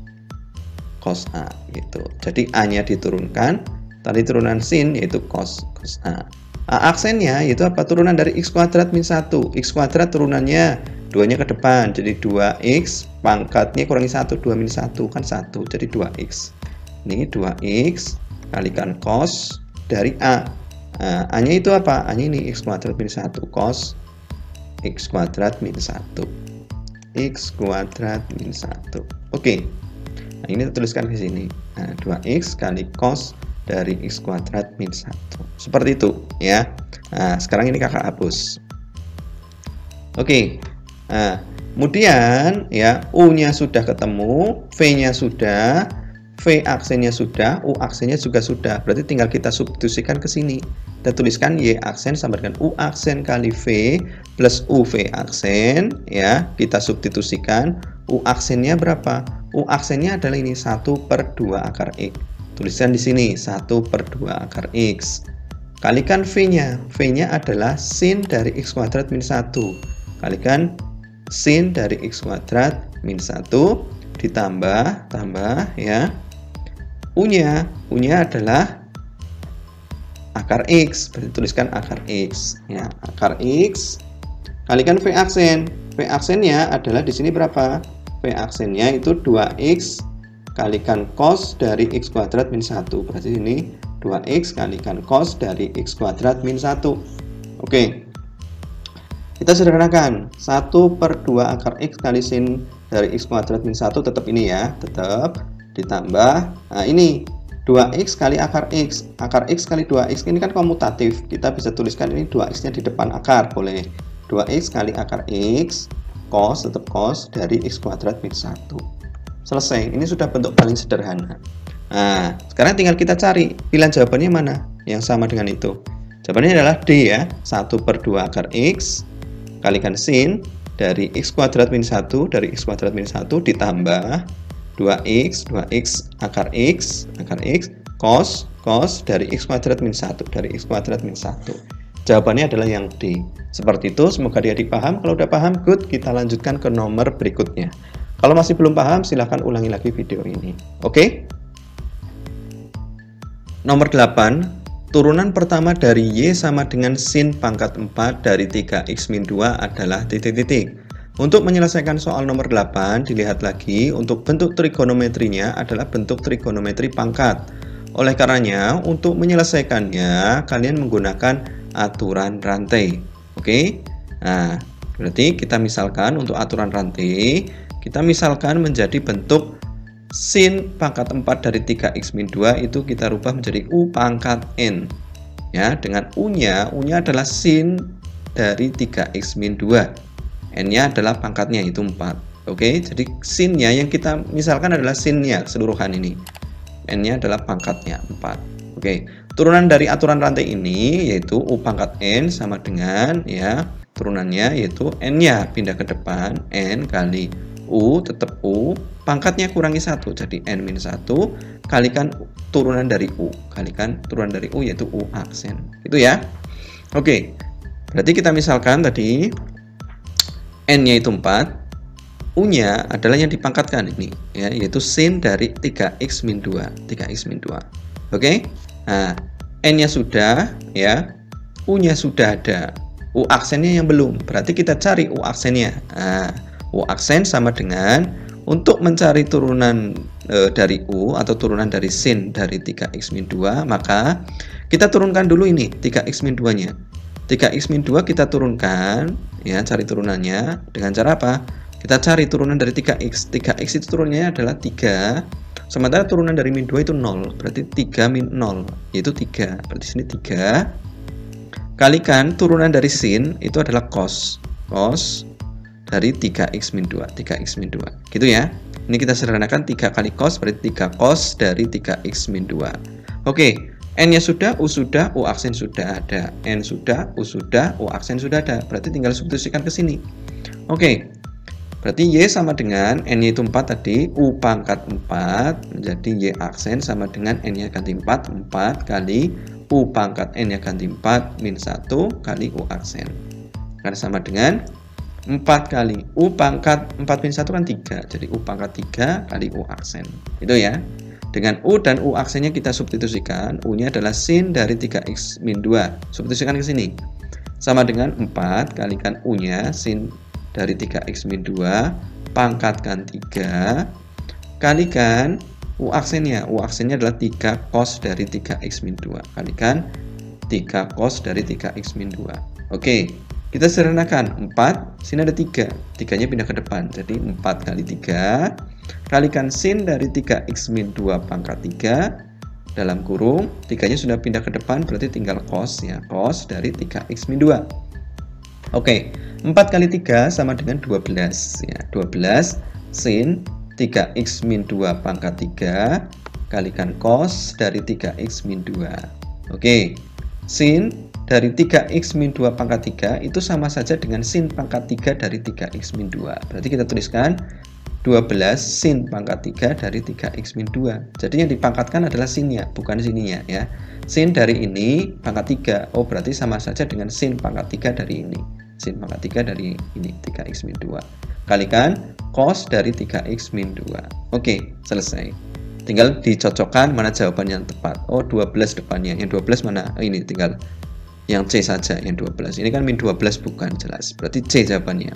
A gitu. Jadi A-nya diturunkan, tadi turunan sin yaitu cos A. Aksennya yaitu apa? Turunan dari x kuadrat min 1. X kuadrat turunannya 2-nya ke depan, jadi 2x pangkatnya kurangi 1, 2 min 1 kan 1, jadi 2x. Ini 2x kalikan cos dari A. A-nya itu apa? A-nya ini x kuadrat min 1 cos x kuadrat min 1. X kuadrat min 1. Oke. Nah, ini kita tuliskan di sini. Nah, 2x kali cos dari x kuadrat min 1. Seperti itu ya. Nah, sekarang ini kakak hapus. Oke. Nah, kemudian ya U-nya sudah ketemu, V-nya sudah, V aksennya sudah, U aksennya juga sudah. Berarti tinggal kita substitusikan ke sini. Kita tuliskan Y aksen sama dengan U aksen kali V plus UV aksen ya. Kita substitusikan. U aksennya berapa? U aksennya adalah ini 1/2 akar X. Tuliskan di sini 1/2 akar X. Kalikan V-nya. V-nya adalah sin dari X kuadrat min 1. Kalikan sin dari X kuadrat min 1 tambah ya. U-nya adalah akar X. Berarti tuliskan akar X ya, akar X. Kalikan V aksen. V aksennya adalah di sini berapa? V aksennya itu 2x kalikan cos dari x kuadrat min 1. Berarti ini 2x kalikan cos dari x kuadrat min 1. Oke. Kita sederhanakan. 1/2 akar x kali sin dari x kuadrat min 1 tetap ini ya, tetap ditambah. Nah, ini 2x kali akar x. Akar x kali 2x ini kan komutatif. Kita bisa tuliskan ini 2x-nya di depan akar, boleh. 2x kali akar x cos, tetap cos dari x kuadrat min 1. Selesai. Ini sudah bentuk paling sederhana. Nah, sekarang tinggal kita cari pilihan jawabannya mana yang sama dengan itu. Jawabannya adalah D ya. 1/2 akar x kalikan sin dari x kuadrat min 1 dari x kuadrat min 1 ditambah 2x akar x cos dari x kuadrat min 1 dari x kuadrat min 1. Jawabannya adalah yang D. Seperti itu, semoga adik-adik paham. Kalau udah paham, good, kita lanjutkan ke nomor berikutnya. Kalau masih belum paham, silahkan ulangi lagi video ini. Oke? Nomor 8, turunan pertama dari Y sama dengan sin pangkat 4 dari 3x min 2 adalah titik-titik. Untuk menyelesaikan soal nomor 8, dilihat lagi untuk bentuk trigonometrinya adalah bentuk trigonometri pangkat. Oleh karenanya, untuk menyelesaikannya, kalian menggunakan aturan rantai. Oke? Nah, berarti kita misalkan untuk aturan rantai, kita misalkan menjadi bentuk sin pangkat 4 dari 3x min 2 itu kita rubah menjadi U pangkat N. Ya, dengan U-nya adalah sin dari 3x min 2. N-nya adalah pangkatnya, itu 4. Oke, jadi sin-nya yang kita misalkan adalah sin-nya keseluruhan ini. N-nya adalah pangkatnya 4. Oke, turunan dari aturan rantai ini yaitu U pangkat N sama dengan ya, turunannya yaitu N-nya pindah ke depan, N kali U tetap U, pangkatnya kurangi 1, jadi N min 1 kalikan turunan dari U, kalikan turunan dari U yaitu U aksen. Itu ya. Oke, berarti kita misalkan tadi N-nya itu 4, U-nya adalah yang dipangkatkan ini ya, yaitu sin dari 3x min 2, 3x min 2. Oke? Nah, N-nya sudah ya, U-nya sudah ada. U aksennya yang belum. Berarti kita cari U aksennya. Nah, U aksen sama dengan untuk mencari turunan dari U atau turunan dari sin dari 3x min 2, maka kita turunkan dulu ini 3x min 2-nya. 3x min 2 kita turunkan ya, cari turunannya dengan cara apa? Kita cari turunan dari 3x. 3x itu turunannya adalah 3. Sementara turunan dari min 2 itu 0. Berarti 3 min 0 yaitu 3. Berarti sini 3. Kalikan turunan dari sin itu adalah cos. Cos dari 3x min 2. 3x min 2. Gitu ya. Ini kita sederhanakan 3 kali cos berarti 3 cos dari 3x min 2. Oke. N-nya sudah, U sudah, U aksen sudah ada. N sudah, U sudah, U aksen sudah ada. Berarti tinggal substitusikan ke sini. Oke. Berarti Y sama dengan N-nya itu 4 tadi, U pangkat 4 menjadi Y aksen sama dengan N-nya ganti 4, 4 kali U pangkat N-nya ganti 4 min 1 kali U aksen. Karena sama dengan 4 kali U pangkat 4 min 1 kan 3. Jadi U pangkat 3 kali U aksen. Itu ya. Dengan U dan U aksennya kita substitusikan. U-nya adalah sin dari 3x min 2. Substitusikan ke sini. Sama dengan 4 kalikan U-nya sin dari 3x min 2 pangkatkan 3 kalikan U aksennya. U aksennya adalah 3 cos dari 3x min 2 kalikan 3 cos dari 3x min 2. Oke, kita sederhanakan. 4, sini ada 3. 3-nya pindah ke depan. Jadi 4 kali 3 kalikan sin dari 3x min 2 pangkat 3 dalam kurung. 3-nya sudah pindah ke depan, berarti tinggal cos ya. Cos dari 3x min 2. Oke, 4 kali 3 sama dengan 12 ya. 12 sin 3x min 2 pangkat 3 kalikan cos dari 3x min 2. Oke, sin dari 3x min 2 pangkat 3 itu sama saja dengan sin pangkat 3 dari 3x min 2. Berarti kita tuliskan 12 sin pangkat 3 dari 3x min 2. Jadi yang dipangkatkan adalah sinnya, bukan sininya ya. Sin dari ini pangkat 3. Oh, berarti sama saja dengan sin pangkat 3 dari ini. Sin pangkat 3 dari ini 3x min 2. Kalikan cos dari 3x min 2. Oke, selesai. Tinggal dicocokkan mana jawaban yang tepat. Oh, 12 depannya. Yang 12 mana? Oh, ini tinggal yang C saja, yang 12. Ini kan min 12 bukan, jelas. Berarti C jawabannya.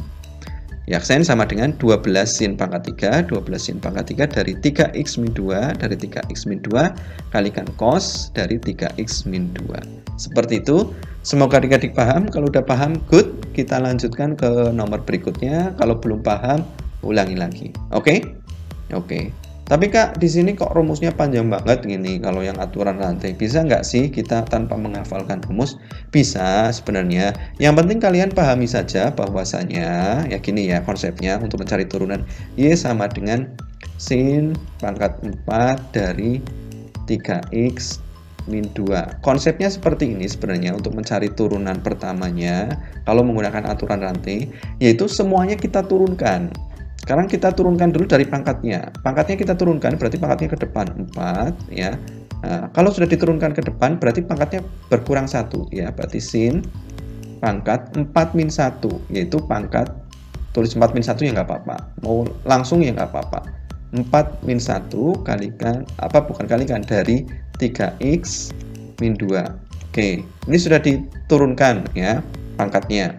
Ya, aksen sama dengan 12 sin pangkat 3. 12 sin pangkat 3 dari 3x min 2. Dari 3x min 2 kalikan cos dari 3x min 2. Seperti itu. Semoga adik-adik paham. Kalau udah paham, good. Kita lanjutkan ke nomor berikutnya. Kalau belum paham, ulangi lagi. Oke? Oke. Tapi Kak, di sini kok rumusnya panjang banget gini kalau yang aturan rantai. Bisa nggak sih kita tanpa menghafalkan rumus? Bisa sebenarnya. Yang penting kalian pahami saja bahwasanya, ya gini ya konsepnya untuk mencari turunan Y sama dengan sin pangkat 4 dari 3x min 2. Konsepnya seperti ini sebenarnya untuk mencari turunan pertamanya kalau menggunakan aturan rantai, yaitu semuanya kita turunkan. Sekarang kita turunkan dulu dari pangkatnya. Pangkatnya kita turunkan, berarti pangkatnya ke depan 4 ya. Nah, kalau sudah diturunkan ke depan, berarti pangkatnya berkurang 1 ya. Berarti sin pangkat 4 min 1, yaitu pangkat, tulis 4 min 1 ya nggak apa-apa. Mau langsung ya nggak apa-apa. 4 min 1 kalikan, bukan kalikan, dari 3x min 2. Oke, ini sudah diturunkan ya pangkatnya.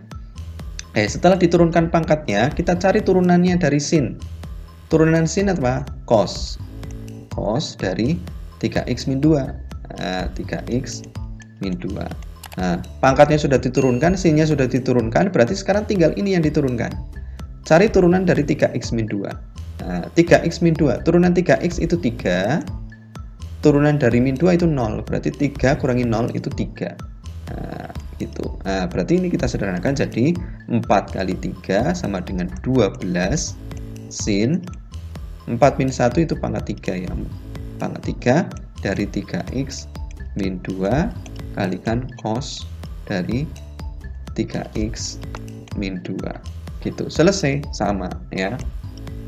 Setelah diturunkan pangkatnya, kita cari turunannya dari sin. Turunan sin apa? Cos. Cos dari 3x min 2. 3x min 2. Nah, pangkatnya sudah diturunkan, sinnya sudah diturunkan, berarti sekarang tinggal ini yang diturunkan. Cari turunan dari 3x min 2. 3x min 2. Turunan 3x itu 3. Turunan dari min 2 itu 0. Berarti 3 kurangi 0 itu 3. Gitu. Berarti ini kita sederhanakan jadi 4 kali 3 sama dengan 12 sin 4 min 1 itu pangkat 3 ya. Pangkat 3 dari 3x min 2 kalikan cos dari 3x min 2. Gitu. Selesai, sama ya.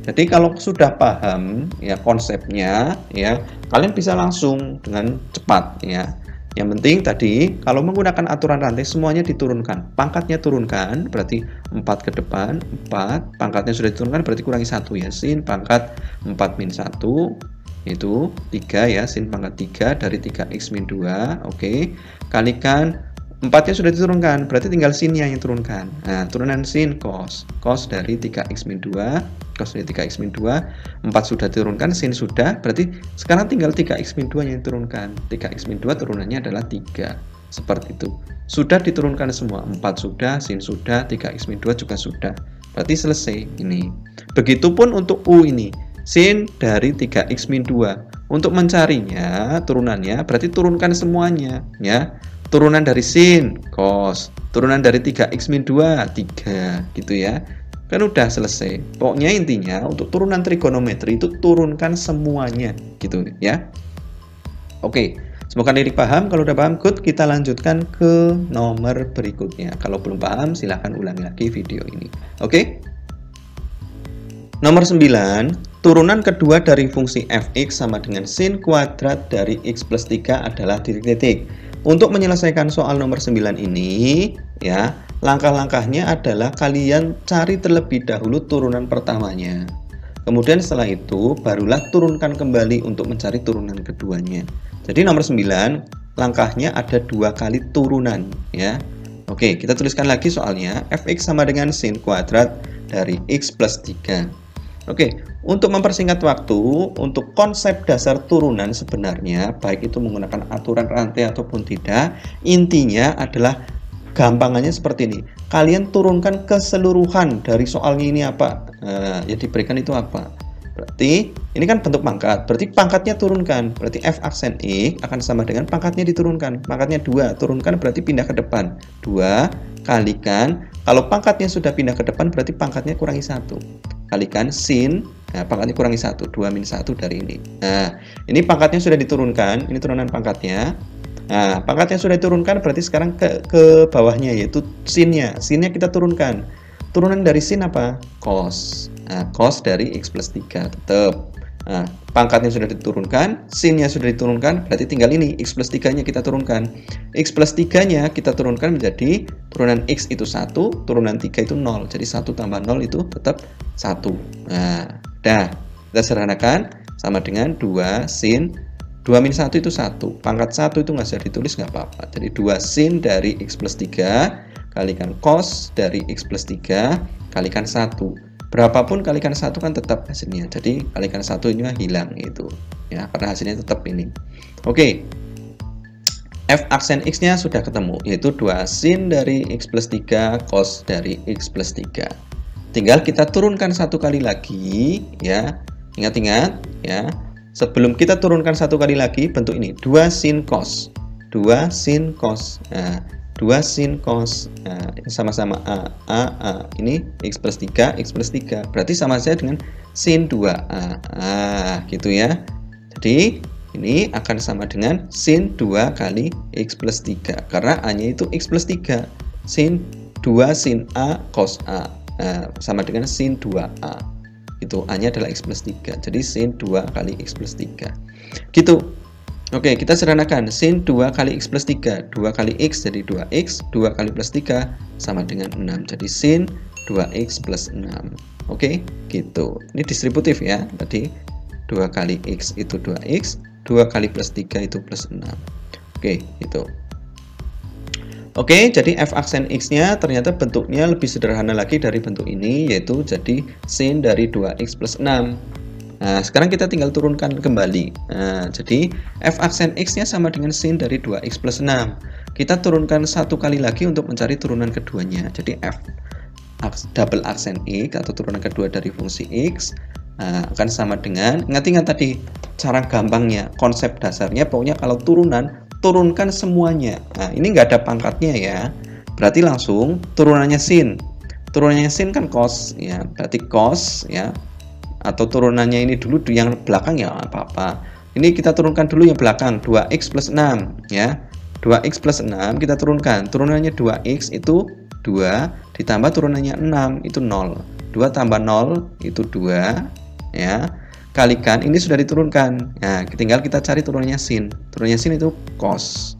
Jadi kalau sudah paham ya konsepnya ya, kalian bisa langsung dengan cepat ya. Yang penting tadi kalau menggunakan aturan rantai semuanya diturunkan. Pangkatnya turunkan berarti 4 ke depan, 4. Pangkatnya sudah diturunkan berarti kurangi 1 ya. Sin pangkat 4 min 1 itu 3 ya. Sin pangkat 3 dari 3x min 2. Oke. Kalikan 4-nya sudah diturunkan berarti tinggal sinnya yang turunkan. Nah, turunan sin cos. Cos dari 3x min 2. Cos dari 3x min 2. 4 sudah diturunkan, sin sudah. Berarti sekarang tinggal 3x min 2 yang diturunkan. 3x min 2 turunannya adalah 3. Seperti itu. Sudah diturunkan semua. 4 sudah, sin sudah, 3x min 2 juga sudah. Berarti selesai ini. Begitupun untuk U ini. Sin dari 3x min 2. Untuk mencarinya, turunannya berarti turunkan semuanya ya. Turunan dari sin, cos. Turunan dari 3x min 2, 3 gitu ya. Kan udah selesai. Pokoknya intinya untuk turunan trigonometri itu turunkan semuanya gitu ya. Oke, semoga adik paham. Kalau udah paham, good. Kita lanjutkan ke nomor berikutnya. Kalau belum paham, silahkan ulangi lagi video ini. Oke. Nomor 9, turunan kedua dari fungsi fx sama dengan sin kuadrat dari x plus 3 adalah titik-titik. Untuk menyelesaikan soal nomor 9 ini, ya, langkah-langkahnya adalah kalian cari terlebih dahulu turunan pertamanya. Kemudian setelah itu, barulah turunkan kembali untuk mencari turunan keduanya. Jadi nomor 9, langkahnya ada 2 kali turunan, ya. Oke, kita tuliskan lagi soalnya. Fx sama dengan sin kuadrat dari x plus 3. Oke, untuk mempersingkat waktu, untuk konsep dasar turunan sebenarnya, baik itu menggunakan aturan rantai ataupun tidak, intinya adalah gampangannya seperti ini. Kalian turunkan keseluruhan dari soalnya ini apa? Yang diberikan itu apa? Berarti ini kan bentuk pangkat, berarti pangkatnya turunkan. Berarti f aksen x akan sama dengan pangkatnya diturunkan. Pangkatnya 2, turunkan berarti pindah ke depan. 2 kalikan, kalau pangkatnya sudah pindah ke depan berarti pangkatnya kurangi 1. Kalikan sin, nah, pangkatnya kurangi 1, 2 min 1 dari ini. Nah, ini pangkatnya sudah diturunkan, ini turunan pangkatnya. Nah, pangkatnya sudah diturunkan berarti sekarang ke bawahnya, yaitu sinnya. Sinnya kita turunkan. Turunan dari sin apa? Cos. Nah, cos dari x plus 3 tetap. Nah, pangkatnya sudah diturunkan, sinnya sudah diturunkan, berarti tinggal ini x plus 3-nya kita turunkan. X plus 3-nya kita turunkan menjadi turunan x itu 1, turunan 3 itu 0. Jadi 1 tambah 0 itu tetap 1. Nah, dah. Kita sederhanakan sama dengan 2 sin 2 min 1 itu 1. Pangkat 1 itu nggak usah ditulis, nggak apa-apa. Jadi 2 sin dari x plus 3 kalikan cos dari x plus 3 kalikan 1. Berapapun kalikan 1 kan tetap hasilnya. Jadi kalikan 1 ini hilang itu. Ya, karena hasilnya tetap ini. Oke. F aksen x-nya sudah ketemu, yaitu 2 sin dari x plus 3 cos dari x plus 3. Tinggal kita turunkan 1 kali lagi, ya. Ingat-ingat, ya. Sebelum kita turunkan 1 kali lagi, bentuk ini 2 sin cos. 2 sin cos. Nah, 2 sin cos, nah, sama-sama A. Ini x plus 3, x plus 3. Berarti sama saja dengan sin 2A. Gitu ya. Jadi, ini akan sama dengan sin 2 kali x plus 3. Karena A-nya itu x plus 3. Sin 2 sin A cos A. Nah, sama dengan sin 2A. Itu A-nya adalah x plus 3. Jadi, sin 2 kali x plus 3. Gitu. Oke, kita sederhanakan. Sin 2 kali x plus 3. 2 kali x jadi 2x. 2 kali plus 3 sama dengan 6. Jadi sin 2x plus 6. Oke, gitu. Ini distributif ya. Tadi 2 kali x itu 2x. 2 kali plus 3 itu plus 6. Oke, gitu. Oke, jadi f aksen x-nya ternyata bentuknya lebih sederhana lagi dari bentuk ini, yaitu jadi sin dari 2x plus 6. Nah, sekarang kita tinggal turunkan kembali. Nah, jadi f aksen x-nya sama dengan sin dari 2x plus 6. Kita turunkan 1 kali lagi untuk mencari turunan keduanya. Jadi f double aksen x atau turunan kedua dari fungsi x akan sama dengan, ingat-ingat tadi cara gampangnya, konsep dasarnya pokoknya kalau turunan, turunkan semuanya. Nah, ini nggak ada pangkatnya ya. Berarti langsung turunannya sin. Turunannya sin kan cos ya. Berarti cos ya. Atau turunannya ini dulu yang belakang ya apa-apa. Ini kita turunkan dulu yang belakang, 2x plus 6 ya. 2x plus 6 kita turunkan. Turunannya 2x itu 2 ditambah turunannya 6 itu 0. 2 tambah 0 itu 2 ya. Kalikan ini sudah diturunkan. Nah, tinggal kita cari turunannya sin. Turunannya sin itu cos.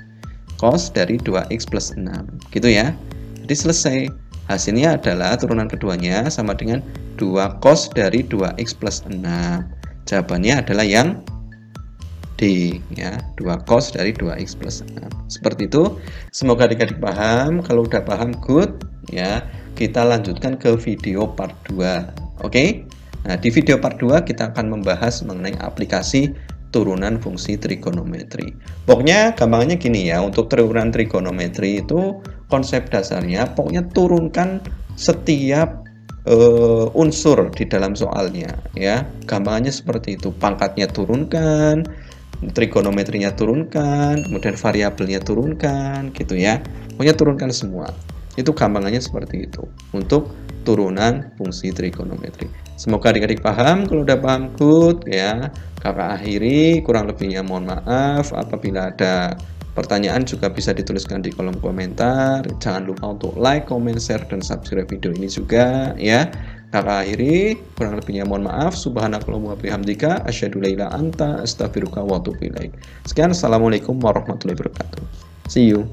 Cos dari 2x plus 6. Gitu ya. Jadi selesai. Hasilnya adalah turunan keduanya sama dengan 2 cos dari 2x plus 6. Jawabannya adalah yang D ya, 2 cos dari 2x plus 6. Seperti itu. Semoga adik-adik paham. Kalau udah paham good ya, kita lanjutkan ke video part 2. Oke? Nah, di video part 2 kita akan membahas mengenai aplikasi turunan fungsi trigonometri. Pokoknya gampangnya gini ya, untuk turunan trigonometri itu konsep dasarnya pokoknya turunkan setiap unsur di dalam soalnya ya. Gampangannya seperti itu. Pangkatnya turunkan, trigonometrinya turunkan, kemudian variabelnya turunkan gitu ya. Pokoknya turunkan semua. Itu gampangannya seperti itu untuk turunan fungsi trigonometri. Semoga adik-adik paham. Kalau udah paham good ya, kakak akhiri. Kurang lebihnya mohon maaf. Apabila ada pertanyaan juga bisa dituliskan di kolom komentar. Jangan lupa untuk like, comment, share, dan subscribe video ini juga ya. Kakak akhiri. Kurang lebihnya mohon maaf. Subhanakallahumma wa bihamdika asyhadu la ilaha illa anta astaghfiruka wa atubu ilaik. Sekian, assalamualaikum warahmatullahi wabarakatuh. See you.